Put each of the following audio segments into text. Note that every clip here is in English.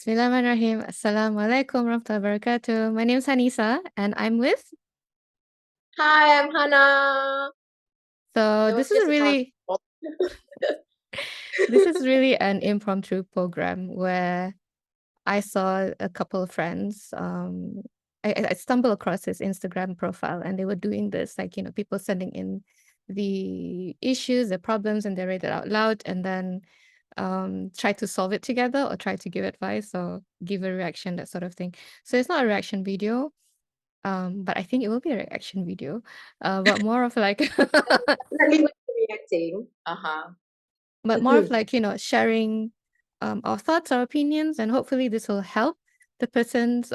Bismillahirrahmanirrahim. Assalamualaikum warahmatullahi wabarakatuh. My name is Hanisah and I'm with. Hi, I'm Hannah. So That was just a sound. this is really an impromptu program where I saw a couple of friends. I stumbled across his Instagram profile and they were doing this, like, people sending in the issues, the problems, and they read it out loud and then try to solve it together or try to give advice or give a reaction, that sort of thing. So it's not a reaction video. But I think it will be a reaction video. But more of like Definitely will be reacting. but more of like, sharing our thoughts, our opinions, and hopefully this will help the persons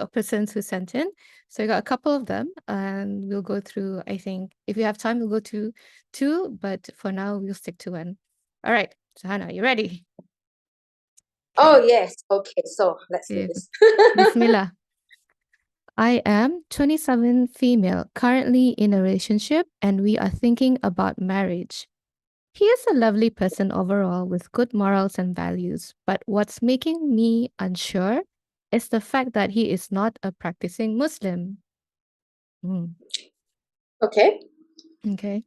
who sent in. So we got a couple of them and we'll go through, I think if we have time, we'll go to two, but for now we'll stick to one. All right, so Hannah, you ready? Oh, yes. Okay, so let's do Yeah. this. Bismillah. I am 27 female, currently in a relationship, and we are thinking about marriage. He is a lovely person overall with good morals and values, but what's making me unsure is the fact that he is not a practicing Muslim. Okay. Okay.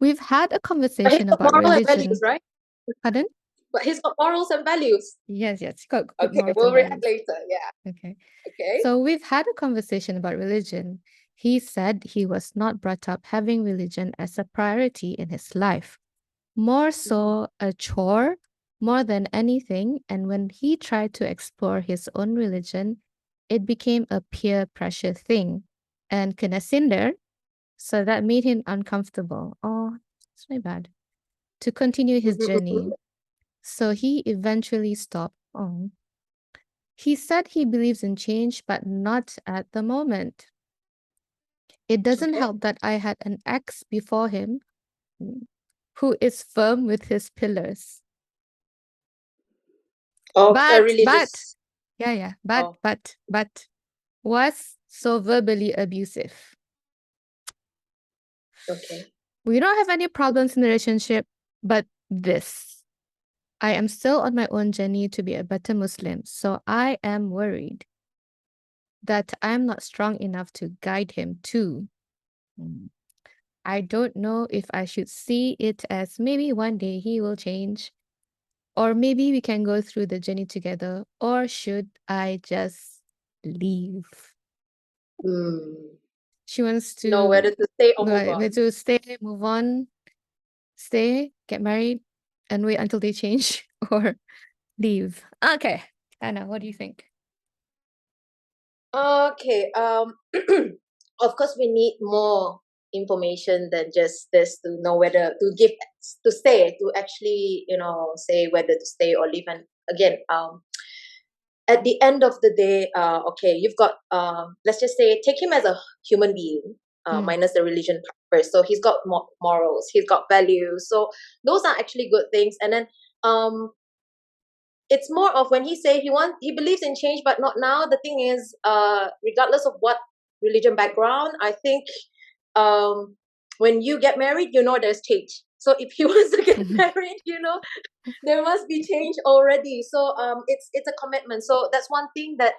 We've had a But he's conversation got about moral and religion. values, right? Pardon? But he's got morals and values. Yes, he got good Okay, morals we'll and react values. later. Yeah. Okay. Okay. So we've had a conversation about religion. He said he was not brought up having religion as a priority in his life, more so a chore more than anything. And when he tried to explore his own religion, it became a peer pressure thing and kena sindir, so that made him uncomfortable. Oh, it's my bad. To continue his journey. So he eventually stopped. Oh. He said he believes in change, but not at the moment. It doesn't Okay. help that I had an ex before him who is firm with his pillars. Oh, a But religious. but was so verbally abusive. Okay. We don't have any problems in the relationship, but this. I am still on my own journey to be a better Muslim, so I am worried that I'm not strong enough to guide him too. I don't know if I should see it as maybe one day he will change, or maybe we can go through the journey together, or should I just leave? She wants Know whether to to stay or move on. to stay, move on, stay, get married, and wait until they change, or leave. Okay, Anna, what do you think? Okay. Of course, we need more information than just this to know whether to stay, to actually, say whether to stay or leave. And again, at the end of the day, okay, you've got, let's just say, take him as a human being, minus the religion part first. So he's got morals, he's got values. So those are actually good things. And then, it's more of when he believes in change, but not now. The thing is, regardless of what religion background, I think, when you get married, there's change. So if he wants to get married, there must be change already. So it's a commitment. So that's one thing that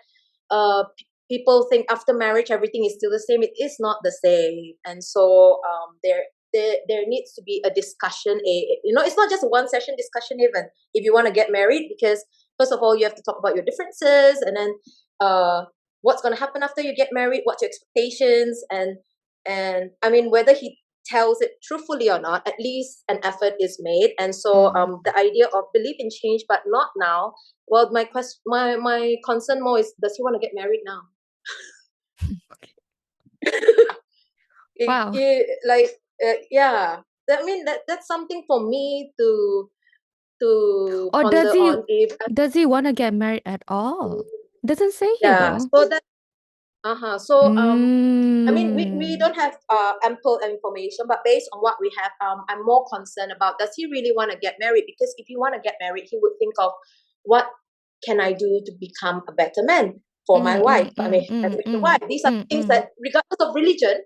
people think after marriage everything is still the same. It is not the same. And so there needs to be a discussion. It's not just a one session discussion even if you want to get married, because first of all you have to talk about your differences, and then what's going to happen after you get married, what's your expectations, and I mean, whether he tells it truthfully or not, at least an effort is made. And so the idea of believe in change but not now, well, my concern more is, does he want to get married now? Wow. Yeah, I mean, that's something for me to Or ponder on. does he want to get married at all? Doesn't say here Yeah, though. so that so I mean, we don't have ample information, but based on what we have, I'm more concerned about, does he really want to get married? Because if he want to get married, he would think of, what can I do to become a better man for my wife? I mean, as a wife, these are things that, regardless of religion,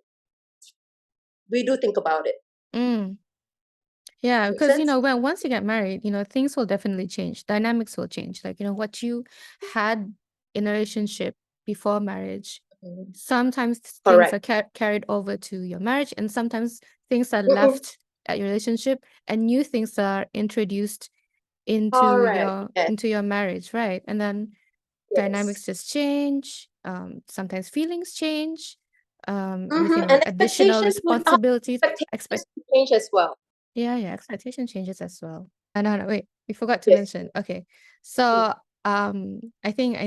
we do think about it. Yeah, Make because sense? once you get married, things will definitely change. Dynamics will change. Like, what you had in a relationship before marriage. Mhm. Sometimes things Correct. are carried over to your marriage, and sometimes things are Mm-mm. left at your relationship, and new things are introduced Correct. Yes. into your marriage, right? And then Yes. dynamics just change. Sometimes feelings change. With Mm-hmm. And additional expectations would responsibilities. expectations would change as well. Yeah, expectation changes as well. No, wait, we forgot to Yes. mention. Okay, so I think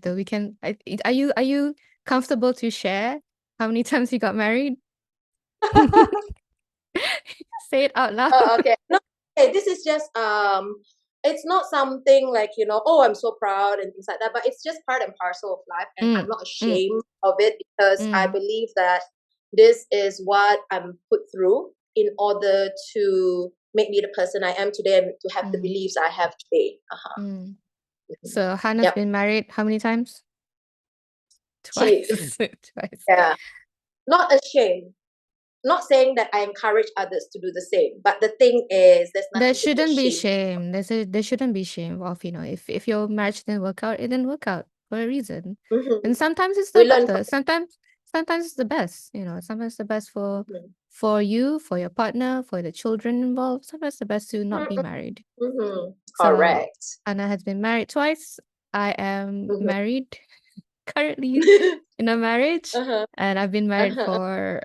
we can. Are you comfortable to share how many times you got married? Say it out loud. Oh, okay. No, okay, this is just it's not something like, oh, I'm so proud and things like that, but it's just part and parcel of life, and I'm Mm, not mm, ashamed of it because I mm, believe that this is what I'm put through in order to make me the person I am today and to have the mm, beliefs I have today. mm. Mhm. So Hannah's Yep. been married how many times? She, Twice. Twice. yeah. Not ashamed. Not saying that I encourage others to do the same, but the thing is, there's There nothing to be shouldn't be ashamed. shame. There shouldn't be shame of, if your marriage didn't work out, it didn't work out for a reason. Hmm. And sometimes it's We the learn from better. Sometimes it's the best, Sometimes the best it. for you, for your partner, for the children involved. Sometimes the best to not be Mhm. married. Mhm. So Correct. Anna has been married twice. I am Mhm. married currently in a marriage, Uh-huh. and I've been married Uh-huh. for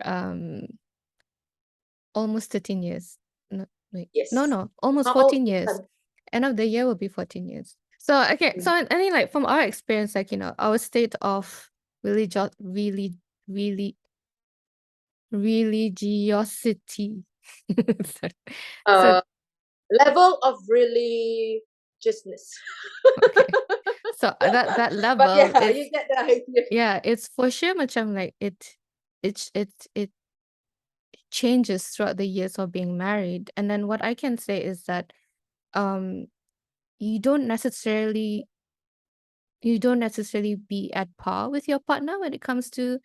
almost 13 years. No, wait. Yes. Almost How old 14 is years. son? End of the year will be 14 years. So, okay. So, Mm. I think, like, from our experience, like, our state of really, really, religiosity. Sorry. So, Uh, Level of religiousness. okay. So, that But level yeah, is, you get the idea. yeah, it's for sure macam like it changes throughout the years of being married. And then what I can say is that um you don't necessarily be at par with your partner when it comes to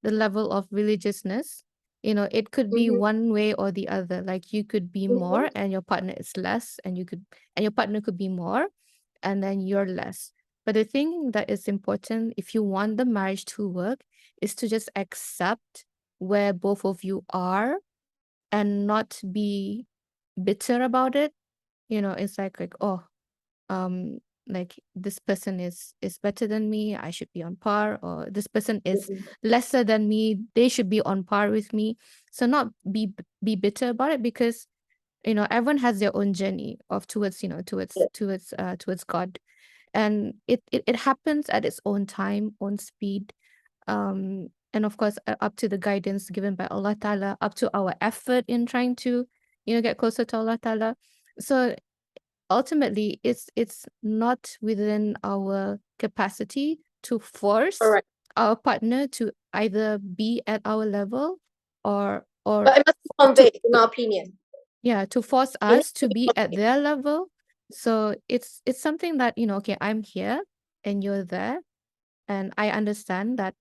the level of religiousness. It could be Mm-hmm. one way or the other. Like, you could be Mm-hmm. more and your partner is less, and your partner could be more and then you're less. But the thing that is important, if you want the marriage to work, is to just accept where both of you are and not be bitter about it. It's like, oh, um like, this person is better than me, I should be on par, or this person is Mm-hmm. lesser than me, they should be on par with me. So not be bitter about it, because everyone has their own journey of towards Yeah. towards God, and it happens at its own time, own speed, and of course, up to the guidance given by Allah Ta'ala, up to our effort in trying to get closer to Allah Ta'ala. So ultimately, it's not within our capacity to force Correct. our partner to either be at our level, or But it must be to, conveyed, in our opinion. yeah, to force It needs us to to be be at conveyed. their level. So it's something that, okay, I'm here and you're there, and I understand that,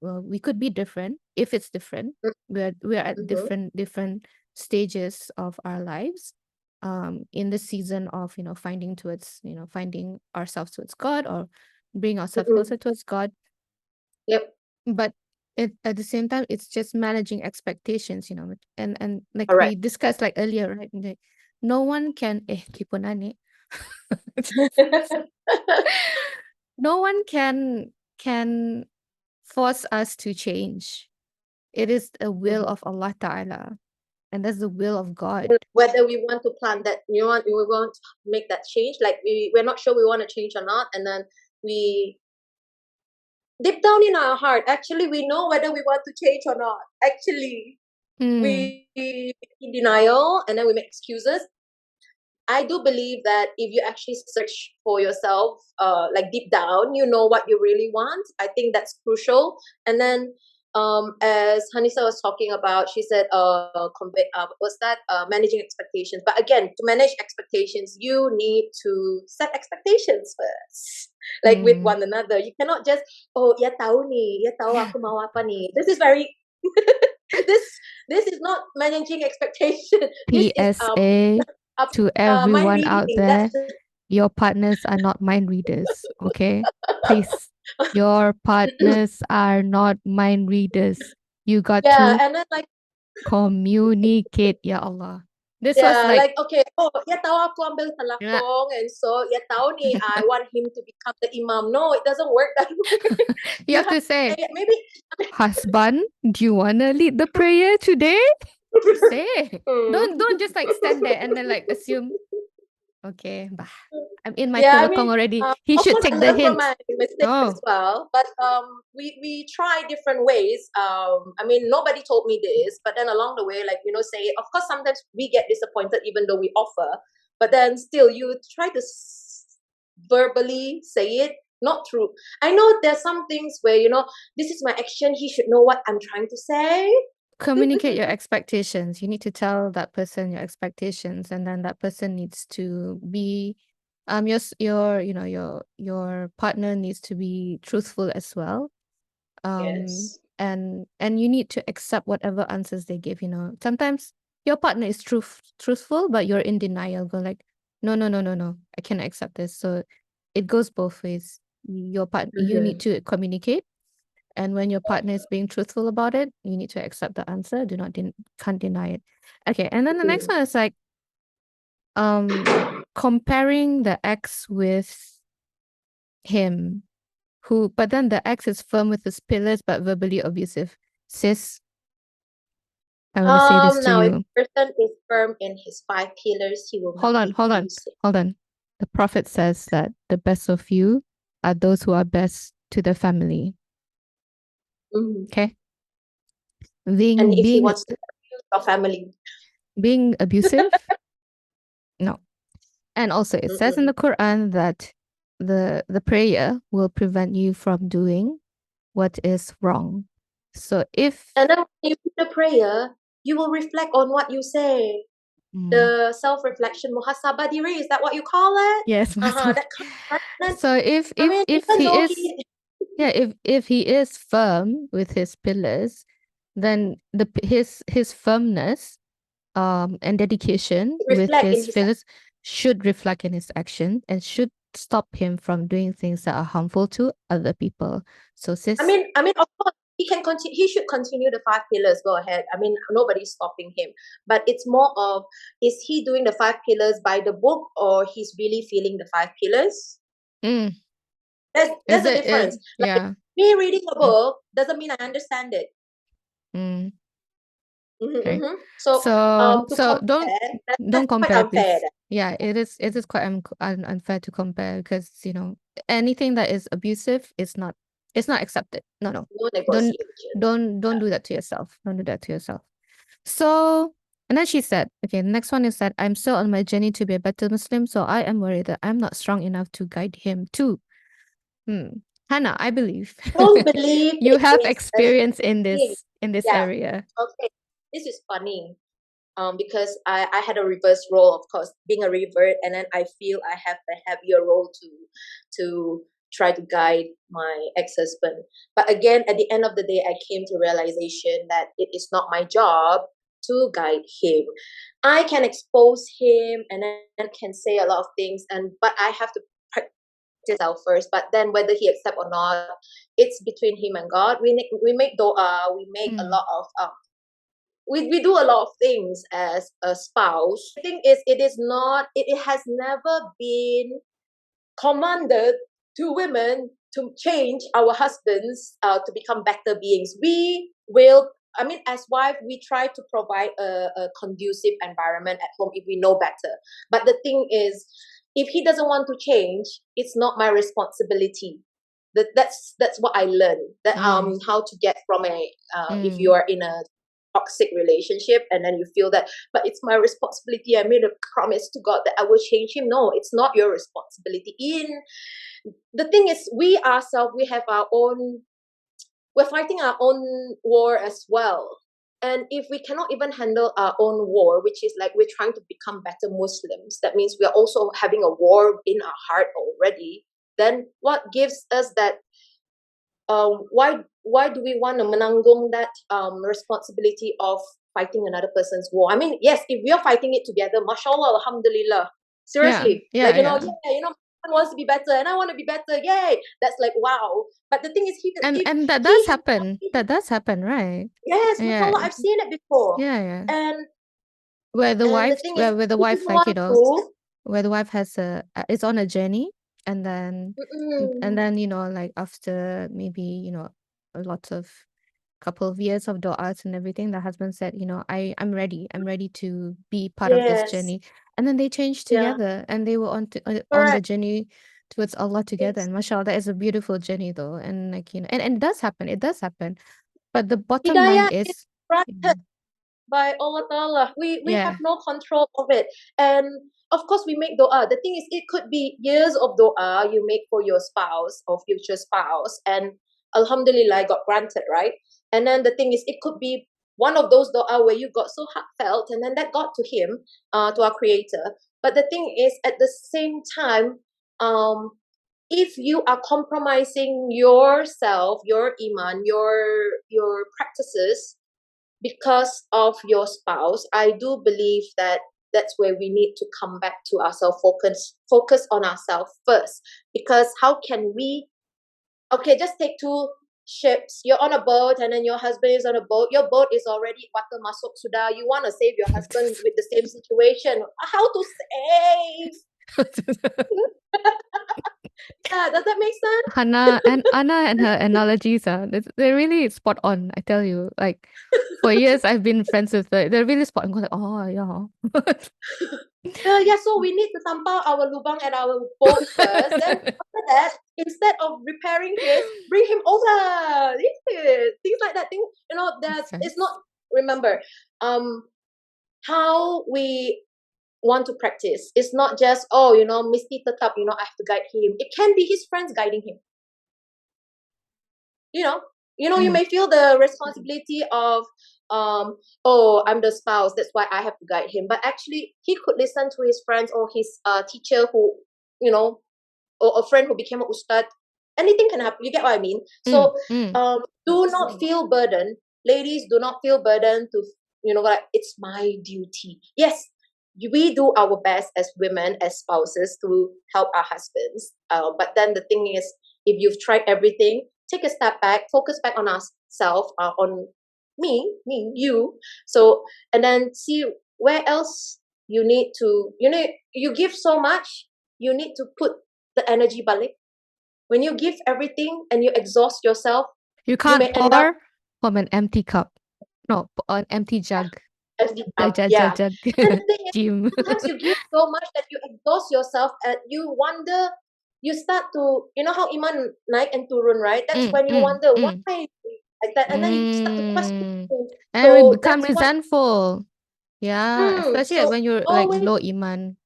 well, we could be different. If it's different, we're at Mm-hmm. different stages of our lives, in the season of, finding ourselves towards God, or bring ourselves Mm-mm. closer towards God. Yep. But at the same time, it's just managing expectations, and like we Correct. discussed, like, earlier, right? Like, no one can kipunani. No one can force us to change. It is the will Mhm. of Allah Ta'ala, and that's the will of God. Whether we want to plant that, we want to make that change, like we're not sure we want to change or not, and then we deep down in our heart, actually, we know whether we want to change or not. Actually, Mm, we in denial and then we make excuses. I do believe that if you actually search for yourself, like deep down, you know what you really want. I think that's crucial. And then, as Hanisah was talking about, she said, what's that? Managing expectations. But again, to manage expectations, you need to set expectations first, like with mm. one another. You cannot just, oh, ya tahu ni, ya tahu aku mau apa ni. This is very this this is not managing expectation. This is PSA up to mind everyone out reading. That's there. Your partners are not mind readers, okay? Please. Your partners are not mind readers. You got Yeah, to and then like communicate, ya Allah. This was yeah, like, like okay, oh, ya tahu aku ambil yeah. telakong, and so ya tahu nih, I want him to become the imam. No, it doesn't work that way. You You have to say, maybe husband, do you want to lead the prayer today? Say. Don't just like stand there and then like assume, okay, bah, I'm in my yeah, I telekong mean, already. He of should course, I take the learn from hint. my mistakes as Oh, well. But we try different ways. I mean, nobody told me this, but then along the way, like say, of course, sometimes we get disappointed even though we offer, but then still, you try to verbally say it, not through. I know there's some things where this is my action. He should know what I'm trying to say. communicate your expectations. You need to tell that person your expectations, and then that person needs to be your partner needs to be truthful as well. Yes. And you need to accept whatever answers they give. Sometimes your partner is truthful, but you're in denial. Go like, no, no, no, no, no, I cannot accept this. So it goes both ways. You need to communicate, and when your partner is being truthful about it, you need to accept the answer. Can't deny it. Okay, and then the next one is like comparing the ex with him, but then the ex is firm with his pillars but verbally abusive. Sis, I want to say this to Now if you. a person is firm in his 5 pillars, he will not Hold on, be hold on, abusive. hold on. The prophet says that the best of you are those who are best to the family. Okay? And if he Being wants to abuse your family, being abusive? No. And also it says in the Quran that the prayer will prevent you from doing what is wrong. So if and then when you do the prayer, you will reflect on what you say. The self-reflection, muhasabah diri, is that what you call it? yes, That kind of, so if I mean, if even he though is he yeah, if he is firm with his pillars, then his firmness and dedication with reflect in his his, pillars should reflect in his action and should stop him from doing things that are harmful to other people. So sis, I mean, of course, he can continue. He should continue the 5 pillars. Go ahead. I mean, nobody's stopping him. But it's more of, is he doing the 5 pillars by the book, or he's really feeling the 5 pillars? mm, There's a difference. Like yeah. me reading a Mm, book doesn't mean I understand it. mm, okay. So to So compare, don't that's quite compare, unfair. please. Yeah, it is quite unfair to compare because anything that is abusive is not it's not accepted. No, no, No don't negotiation. don't do that to yourself. Don't do that to yourself. So, and then she said, okay, the next one is that I'm still on my journey to be a better Muslim, so I am worried that I'm not strong enough to guide him too. Hannah, I believe Don't believe you it have is a experience in thing. this Yeah. area. Okay. This is funny. Because I had a reverse role, of course, being a revert, and then I feel I have a heavier role to try to guide my ex-husband. But again, at the end of the day, I came to realization that it is not my job to guide him. I can expose him and then can say a lot of things, but I have to practice myself first. But then whether he accept or not, it's between him and God. We make dua, we make a lot of we do a lot of things as a spouse. The thing is, it has never been commanded to women to change our husbands to become better beings. We will, I mean, as wife, we try to provide a conducive environment at home if we know better. But the thing is, if he doesn't want to change, it's not my responsibility. That's what I learned. That how to get from if you are in a toxic relationship and then you feel that, but it's my responsibility, I made a promise to God that I will change him. No, it's not your responsibility. The thing is, we ourselves, we're fighting our own war as well. And if we cannot even handle our own war, which is like we're trying to become better Muslims, that means we are also having a war in our heart already. Then what gives us that why do we want to menanggung that responsibility of fighting another person's war? I mean, yes, if we are fighting it together, mashallah, alhamdulillah. Seriously, Yeah, like, yeah. yeah, my husband wants to be better and I want to be better. Yay. That's like, wow. But the thing is, if And that he does had not happen. That does happen, right? yes, Yeah. mashallah, I've seen it before. Yeah, yeah. And Where the the wife, thing is, where the he didn't wife, like, want to. where the wife has is on a journey, and then Mm-mm. like after maybe a lot of couple of years of du'as and everything, the husband said, I'm ready to be part of this Yes. journey. And then they changed Yeah. together, and they were on the Correct. journey towards Allah together. Yes. And mashallah, that is a beautiful journey though. And like, and it does happen. It does happen. But the bottom line Hidayah is is, granted by Allah Ta'ala. We have yeah, no control of it. And of course we make dua. The thing is, it could be years of dua you make for your spouse or future spouse, and alhamdulillah got granted, right? And then the thing is, it could be one of those dua where you got so heartfelt and then that got to him, to our creator. But the thing is, at the same time, if you are compromising yourself, your iman, your practices because of your spouse, I do believe that that's where we need to come back to ourselves, focus on ourselves first. Because how can we, okay, just take two ships. You're on a boat and then your husband is on a boat. Your boat is already water masuk sudah. You want to save your husband with the same situation. How to save? Yeah, does that make sense? Anna and her analogies they're really spot on. I tell you, like for years I've been friends with her. They're really spot on. I'm like, oh yeah. Yeah, so we need to tampal our lubang and our boat first. Then after that, instead of repairing his, bring him over. Things like that. Makes It's sense. not, remember, how we want to practice. It's not just, Misty tetap, I have to guide him. It can be his friends guiding him. You know, you Mm. may feel the responsibility of, oh, I'm the spouse, that's why I have to guide him. But actually, he could listen to his friends or his teacher who, or a friend who became a ustad. Anything can happen. You get what I mean? Mm. So, Mm. do not feel burdened. Ladies, do not feel burdened to, like, it's my duty. Yes, we do our best as women, as spouses, to help our husbands. But then the thing is, if you've tried everything, take a step back, focus back on ourselves, on you. So, and then see where else you need to, you give so much, you need to put the energy balik. When you give everything and you exhaust yourself, You you can't may end up pour from an empty cup. No, an empty jug. empty Jug, cup. jug, jug, Yeah. jug. And the thing is, Jim. sometimes you give so much that you exhaust yourself and you wonder, you start to, how iman naik and turun, right? That's Mm, when you mm, wonder mm. why like that, and then you start to question. And we So become that's why, resentful. Yeah, especially so when you're like always. low iman.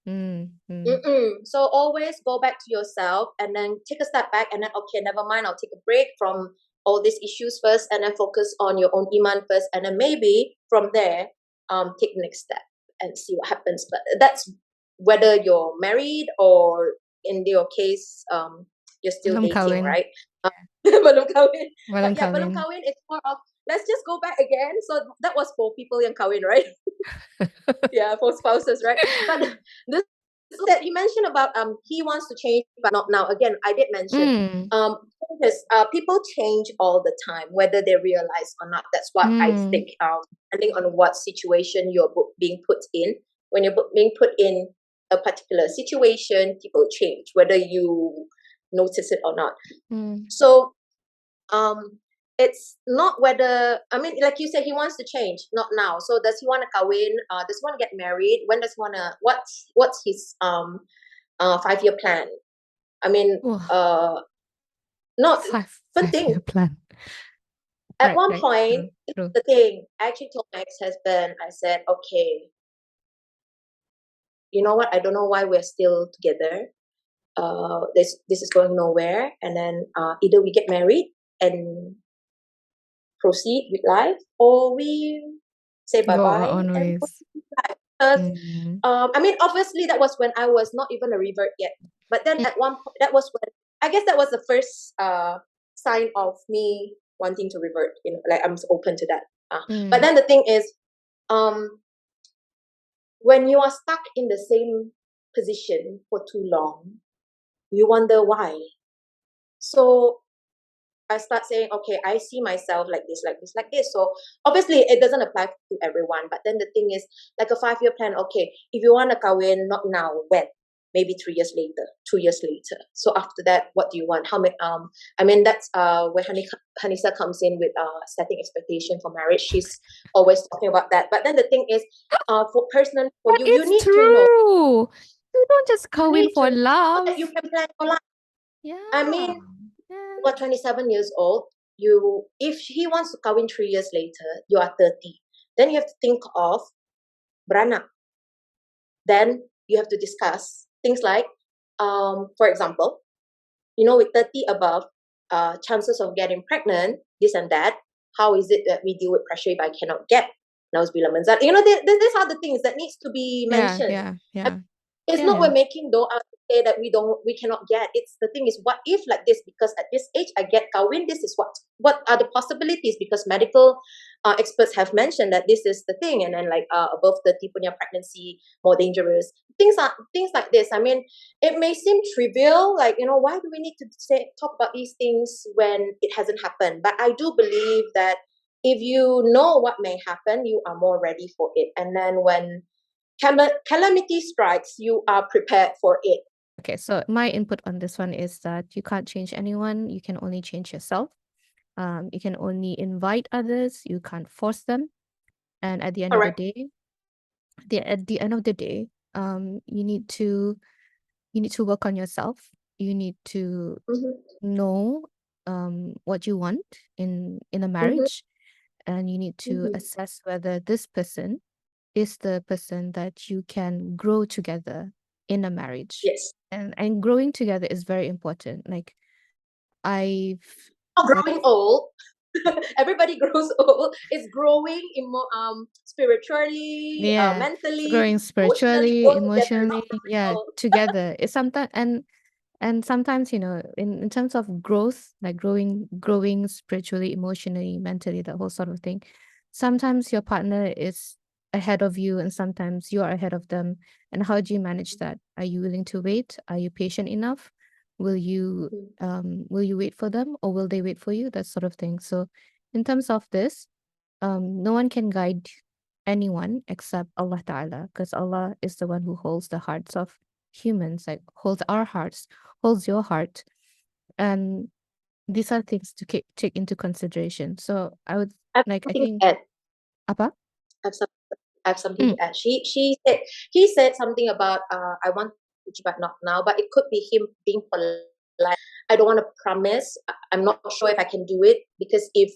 So always go back to yourself and then take a step back and then, okay, never mind, I'll take a break from all these issues first and then focus on your own iman first, and then maybe from there, take the next step and see what happens. But that's whether you're married or in your case, you're still Belum dating, kawin. right? Belum kahwin. Belum But yeah, belum kawin. kahwin is more of, let's just go back again. So that was for people yang kahwin, right? Yeah, for spouses, right? But this that he mentioned about, he wants to change but not now. Again, I did mention, Mm, because people change all the time, whether they realize or not. That's what I mm. think. Depending on what situation you're being put in, when you're being put in a particular situation, people change, whether you notice it or not. Mm. So, it's not whether, I mean, like you said, he wants to change, not now. So does he want to kawin? Does he want to get married? When does he want to? What's his 5-year plan? I mean, Wah, not five-year penting. plan. At Right, one right. point, True, this is true. the thing. I actually told my ex-husband, I said, okay, you know what? I don't know why we're still together. This is going nowhere. And then either we get married and proceed with life, or we say bye Go our bye own and ways. proceed with life. Because Mm. I mean, obviously that was when I was not even a revert yet. But then Mm, at one point, that was when, I guess that was the first sign of me wanting to revert. Like I'm open to that. But mm. then the thing is, um, when you are stuck in the same position for too long, you wonder why. So I start saying, okay, I see myself like this, like this, like this. So obviously it doesn't apply to everyone. But then the thing is, like a 5-year plan, okay, if you want to kawin, not now, when? Maybe 3 years later, 2 years later. So after that, what do you want? How many I mean that's where Hanisah comes in with setting expectation for marriage. She's always talking about that. But then the thing is, for personally for But you, you it's need to know. true. You don't just You go in need to for know so that you love. can plan your life. I Yeah. mean, Yeah. you are 27 years old. You, if he wants to kawin 3 years later, you are 30. Then you have to think of beranak. Then you have to discuss things like, for example, with 30 above, chances of getting pregnant, this and that. How is it that we deal with pressure if I cannot get? Nauzubillah min zalik. These are the things that needs to be Yeah. mentioned. Yeah. Yeah. It's Yeah. not Yeah. we're making dough out to say that we cannot get. It's the thing is, what if like this? Because at this age I get kawin. This is what are the possibilities? Because medical experts have mentioned that this is the thing, and then like above 30 punya pregnancy more dangerous. Things like this. I mean, it may seem trivial, like why do we need to talk about these things when it hasn't happened? But I do believe that if you know what may happen, you are more ready for it, and then when calamity strikes, you are prepared for it. Okay, so my input on this one is that you can't change anyone. You can only change yourself. You can only invite others. You can't force them. And at the end of the Correct. day, at the end of the day, you need to work on yourself. You need to Mm-hmm. know what you want in a Mm-hmm. marriage, and you need to Mm-hmm. assess whether this person is the person that you can grow together in a marriage. Yes. And growing together is very important. Like I've Not like growing old. Everybody grows old. It's growing spiritually, yeah, mentally, growing emotionally, spiritually, both together, not emotionally, yeah, growing old. together. It's sometimes and sometimes, in terms of growth, like growing spiritually, emotionally, mentally, that whole sort of thing, sometimes your partner is ahead of you and sometimes you are ahead of them. And how do you manage that? Are you willing to wait? Are you patient enough? Will you Mhm. wait for them or will they wait for you? That sort of thing. So in terms of this, no one can guide anyone except Allah Ta'ala, because Allah is the one who holds the hearts of humans, like holds our hearts, holds your heart. And these are things to take into consideration. So I would I have like, I something think, to add. apa? I have, some, I have something Mm, to add. She said he said something about I want to, but not now. But it could be him being polite. I don't want to promise. I'm not sure if I can do it because if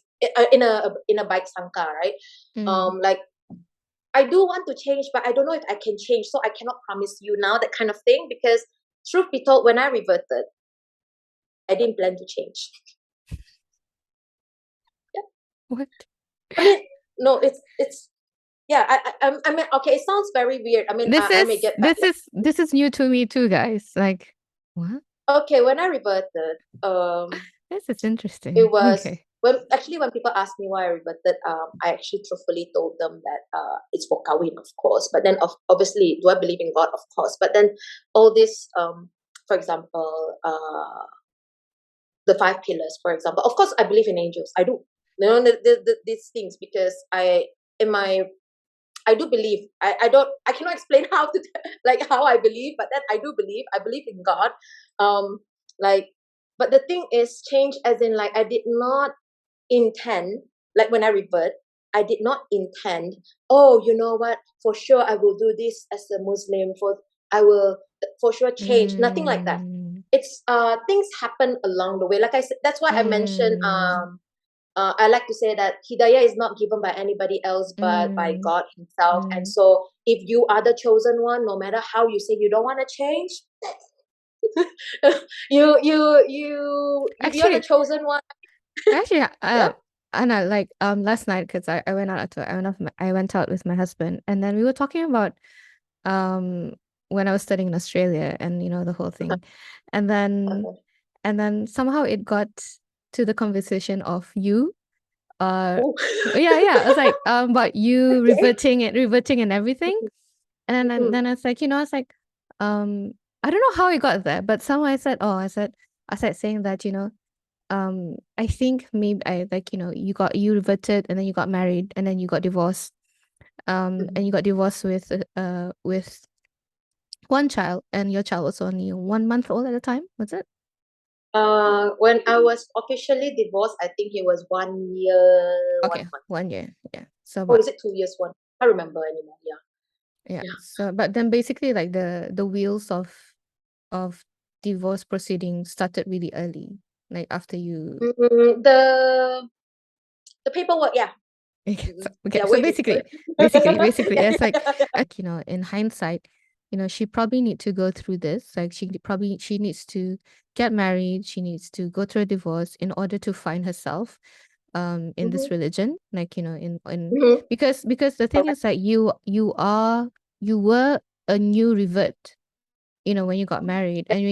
in a bike sangka, right? mm. Like I do want to change, but I don't know if I can change, so I cannot promise you now, that kind of thing. Because truth be told, when I reverted, I didn't plan to change. Yeah. What? I mean, no, it's yeah. I mean, okay, it sounds very weird. I mean, This I is may get this backlash. is this is new to me too, guys. Like, what? Okay, when I reverted, This is it interesting. was Okay. when people asked me why I reverted, I actually truthfully told them that it's for kawin, of course. But then, obviously, do I believe in God? Of course. But then, all this, for example, the 5 pillars, for example. Of course, I believe in angels. I do. These things because in my I do believe. I cannot explain how to like how I believe, but then I do believe. I believe in God. Um, like, but the thing is, change as in like I did not intend. Like when I revert, I did not intend. Oh, you know what? For sure, I will do this as a Muslim. I will for sure change. Nothing like that. Mm, It's things happen along the way. Like I said, that's why I mentioned mm, I like to say that hidayah is not given by anybody else but by mm, God Himself. And mm. so, if you are the chosen one, no matter how you say you don't want to change, if you're the Actually, chosen one, actually, yeah, Anna, like last night, because I went out to I went out with my husband, and then we were talking about um when I was studying in Australia, and the whole thing, and then okay. somehow it got to the conversation of you. Ooh. Yeah, yeah. I was like, about you Okay. reverting and everything, and then Mm, I was like, I don't know how I got there, but somehow I said saying that, I think maybe I like, you reverted and then you got married and then you got divorced. Mhm. And you got divorced with one child, and your child was only 1 month old at the time, was it? When I was officially divorced, I think he was 1 year, Okay, 1 month. 1 year. Yeah. So Oh, but is it 2 years? One? I don't remember anymore. Yeah. yeah. Yeah. So but then basically like the wheels of divorce proceedings started really early. Like after you The paperwork, yeah. okay, so, Mhm. okay, Yeah, so way before. basically, Yeah, it's like, yeah, yeah. in hindsight, she probably need to go through this. Like she needs to get married. She needs to go through a divorce in order to find herself, in this Mhm, religion. Like, in mhm. because the thing Correct. is that you were a new revert, when you got married, and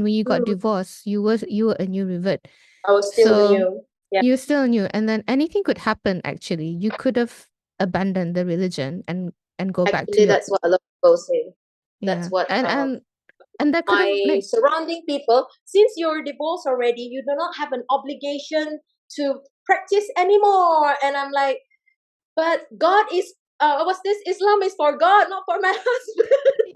when you got Mm, divorced, you were a new revert. I was still So new. Yeah, you still knew, and then anything could happen. Actually, you could have abandoned the religion and go back to actually, your that's what a lot of people say. That's yeah, what and that could have my like surrounding people, since you're divorced already, you do not have an obligation to practice anymore. And I'm like, but God is, what's this? Islam is for God, not for my husband.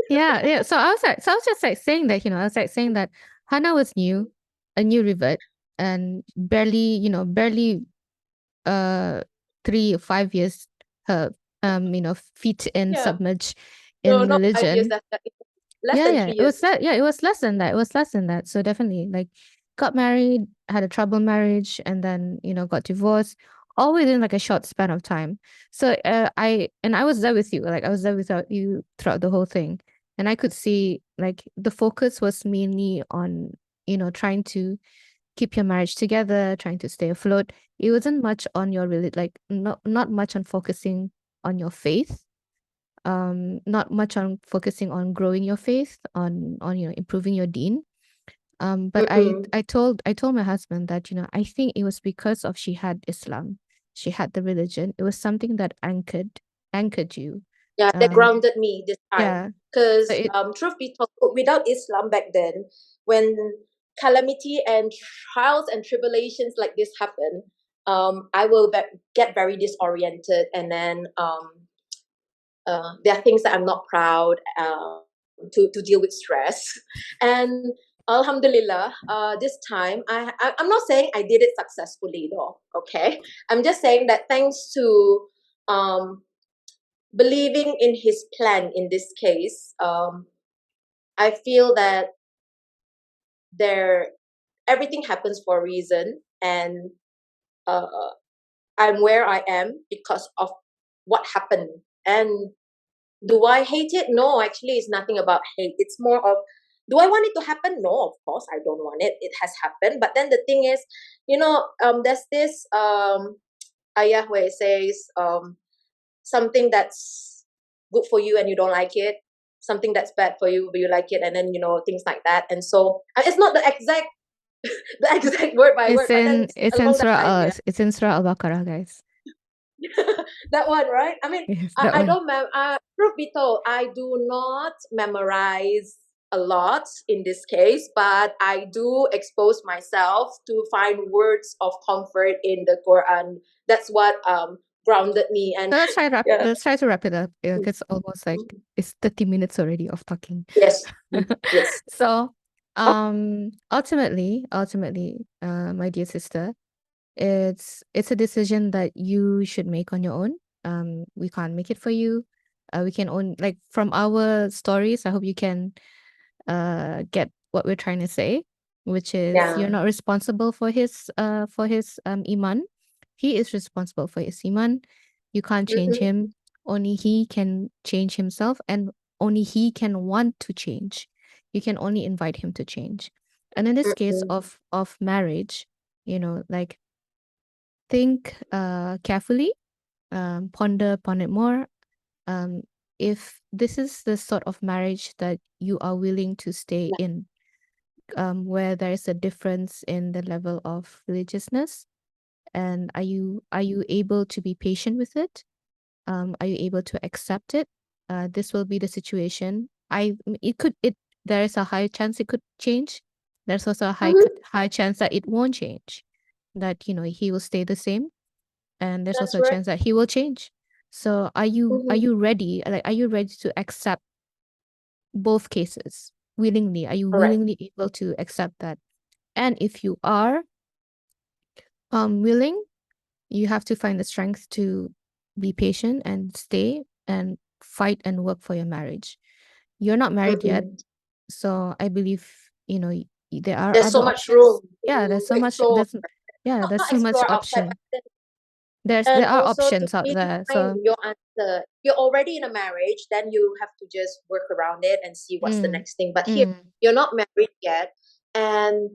yeah. So I was just like saying that, I was like saying that Hannah was new, a new revert, and barely 3 or 5 years her feet in Yeah, submerged no, in not 5 years. religion. That's less Yeah, than yeah. three years. It was less than that. It was less than that. So definitely, like, got married, had a troubled marriage, and then, got divorced, all within like a short span of time. So I was there with you. Like, I was there without you throughout the whole thing. And I could see like the focus was mainly on, trying to keep your marriage together, trying to stay afloat. It wasn't much on your really like not much on focusing on your faith, not much on focusing on growing your faith, on improving your deen. But Mm-mm. I told my husband that, I think it was because of she had Islam, she had the religion. It was something that anchored you. Yeah, that um grounded me this time. yeah. So Because it truth be told, without Islam back then, when calamity and trials and tribulations like this happen, I will get very disoriented, and then there are things that I'm not proud to deal with stress. And Alhamdulillah, this time I'm not saying I did it successfully though. Okay, I'm just saying that thanks to um, believing in his plan in this case, I feel that there everything happens for a reason, and uh, I'm where I am because of what happened. And do I hate it? No, actually, it's nothing about hate. It's more of, do I want it to happen? No, of course I don't want it. It has happened. But then the thing is, there's this ayah where it says something that's good for you and you don't like it, something that's bad for you but you like it, and then things like that. And so it's not the exact word by word, but then along that line, yeah. it's in Surah Al-Baqarah, guys. That one, right? I mean, Yes, that I one. don't truth be told, I do not memorize a lot in this case, but I do expose myself to find words of comfort in the Quran. That's what grounded me. And So yeah. let's try to wrap it up. It's almost like it's 30 minutes already of talking. Yes. Yes. So, ultimately, my dear sister, it's a decision that you should make on your own. We can't make it for you. We can own like from our stories. I hope you can get what we're trying to say, which is you're Yeah. not responsible for his iman. He is responsible for his iman. You can't change Mm-hmm. him. Only he can change himself, and only he can want to change. You can only invite him to change. And in this case Mm-hmm. of marriage, like, think carefully, ponder upon it more. um, if this is the sort of marriage that you are willing to stay Yeah. in, where there is a difference in the level of religiousness, and are you able to be patient with it? Are you able to accept it? This will be the situation. there is a high chance it could change. There's also a Mhm. high chance that it won't change. That, he will stay the same, and there's That's also a right. chance that he will change. So are Mhm. you ready? Like, are you ready to accept both cases willingly? Are you Correct. willingly able to accept that? And if you are willing, you have to find the strength to be patient and stay and fight and work for your marriage. You're not married yet, Mhm. so I believe, there are There's other so much options. room Yeah, to there's so much explore, there's not so much explore outside, option. but There and are also to options out really there. find So, your answer. You're already in a marriage, then you have to just work around it and see what's the mm, next thing. But here, mm, you're not married yet, and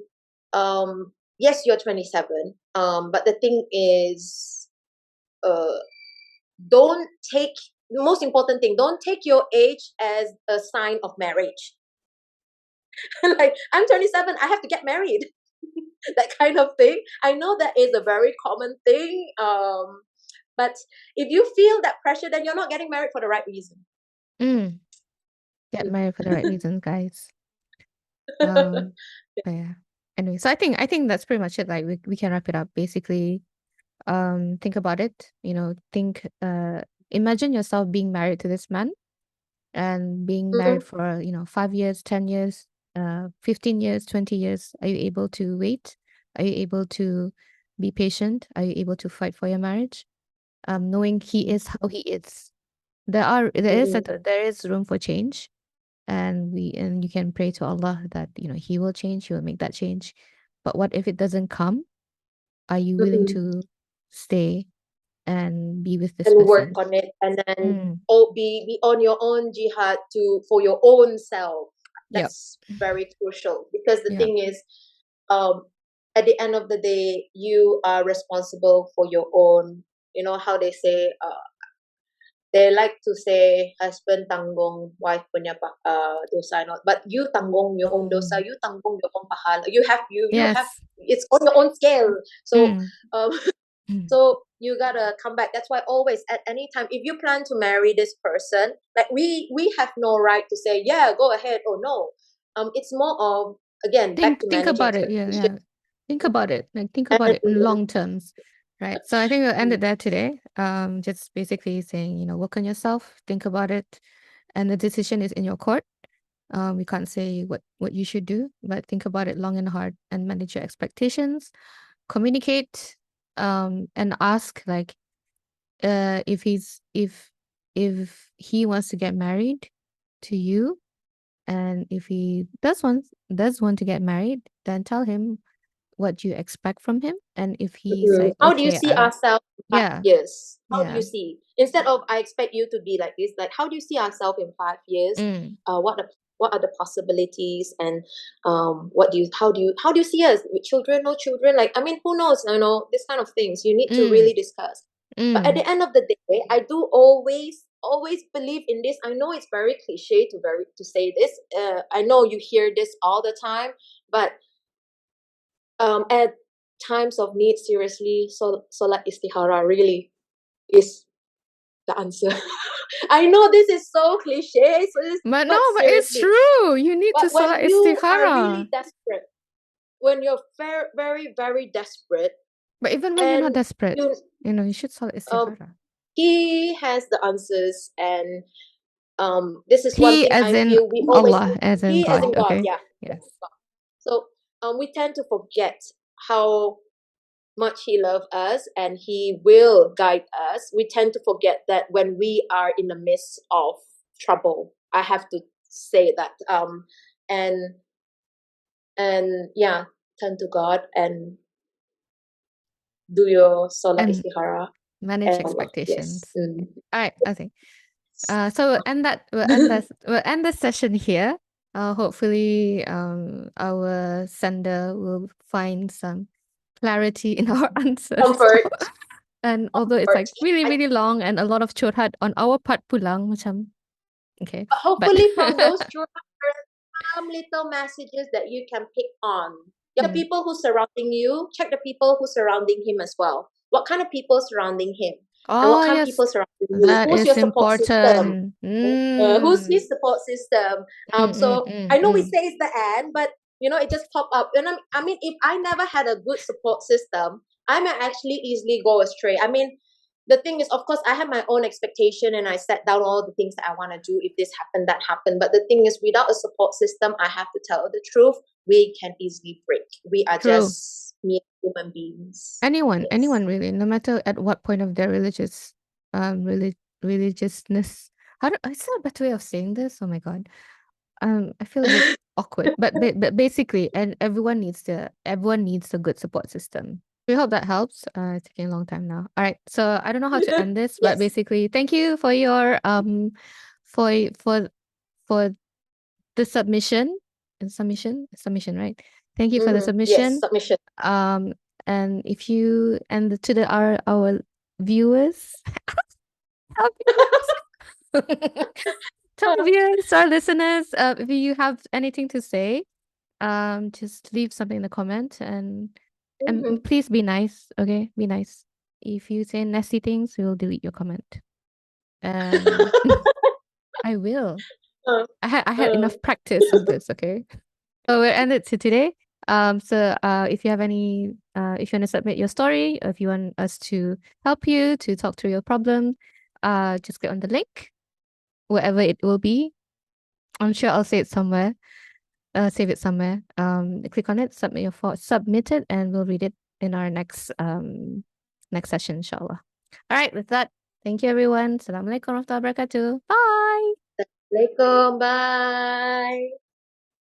yes, you're 27. But the thing is, uh, don't take the most important thing. Don't take your age as a sign of marriage. Like, I'm 27, I have to get married. That kind of thing. I know that is a very common thing. But if you feel that pressure, then you're not getting married for the right reason. mm. Get Mm. married for the right reasons, guys. Um, but yeah. Anyway, so I think that's pretty much it. Like, we can wrap it up. Basically, think about it. Imagine yourself being married to this man and being married Mhm, for 5 years, 10 years, 15 years, 20 years. Are you able to wait? Are you able to be patient? Are you able to fight for your marriage? Knowing he is how he is. mhm, There is room for change, and you can pray to Allah that he will change, he will make that change. But what if it doesn't come? Are you willing mhm. to stay and be with this And work person? on it, and then Mm, be on your own jihad to for your own self. yep. That's very crucial, because the Yep. thing is, um, at the end of the day, you are responsible for your own. You know how they say, they like to say husband tanggung wife punya dosa, not, but you tanggung your own dosa, Oh, you tanggung your own pahala. You have yes. it's on your own scale. So Mm, um mm. so you gotta come back. That's why always, at any time, if you plan to marry this person, like, we have no right to say, yeah, go ahead, or no. It's more of, again, back to Think managing about it. Yeah, expectations. yeah. Think about it. Like, think about And it in long terms, right? So I think we'll end mm, it there today. Just basically saying, work on yourself, think about it, and the decision is in your court. We can't say what you should do, but think about it long and hard and manage your expectations. Communicate, and ask, like, if he wants to get married to you, and if he does want to get married, then tell him what you expect from him. And if he's like, how do you okay, see ourselves in five yeah, years? How do you yeah, see, instead of I expect you to be like this, like, how do you see ourselves in 5 years? mm, What are the possibilities, and what do you how do you see us with children, no children? Like, I mean, who knows? This kind of things you need to mm, really discuss. But at mm, the end of the day, I do always believe in this. I know it's very cliche to say this. I know you hear this all the time, but at times of need, seriously, solat istihara really is the answer. I know this is so cliche, but no, but but it's seriously, true. You need but to when salat you are istikhara. really desperate, when you're very, very, very desperate, But even when you're and not desperate, you you should salat um istikhara. he has the answers, and this is one He thing as I in feel we always, Allah, as in he as God. in God, Okay. yeah, he as in Yes. God. So we tend to forget how much he loves us, and he will guide us. We tend to forget that when we are in the midst of trouble. I have to say that. And yeah, turn to God and do your salat And istihara manage and Allah. Yes. expectations. Mm. All right. Okay. So we'll end this session here. Hopefully, our sender will find some clarity in our answers. Comfort. And although it's Comfort. like really, I, really long and a lot of curhat on our part pulang, macam, okay. but But hopefully, from those some little messages that you can pick on. The mm, people who surrounding you, check the people who surrounding him as well. What kind of people surrounding him? And what Oh, kind of yes. people surrounding you? That Who's is your support system? important. Who's Mm. his support system? Mm, mm, So mm, I know we mm. say it's the end, but it just popped up. And I mean, if I never had a good support system, I might actually easily go astray. I mean, the thing is, of course, I have my own expectation and I set down all the things that I want to do. If this happened, that happened. But the thing is, without a support system, I have to tell the truth. We can easily break. We are True. just mere human beings. Anyone Yes. really, no matter at what point of their religiousness. Is there a better way of saying this? Oh my God. I feel a bit awkward, but basically, and everyone needs a good support system. We hope that helps. It's taking a long time now. All right, so I don't know how to end this, but Yes. basically, thank you for your for for for the submission. Submission, right? Thank you for the Yes. submission. Submission. Um, and if you and to the our viewers, our viewers. To our viewers, our listeners, if you have anything to say, just leave something in the comment and Mhm. please be nice, okay? Be nice. If you say nasty things, we will delete your comment. And I will. Uh, I had uh. enough practice of this, okay? So we'll end it to today. If you have any if you want to submit your story, or if you want us to help you to talk through your problem, just click on the link, wherever it will be. I'm sure I'll say it somewhere. Save it somewhere. Click on it, submit it, and we'll read it in our next session, inshallah. All right, with that, thank you everyone. Assalamualaikum warahmatullahi wabarakatuh. Bye. Assalamualaikum. Bye.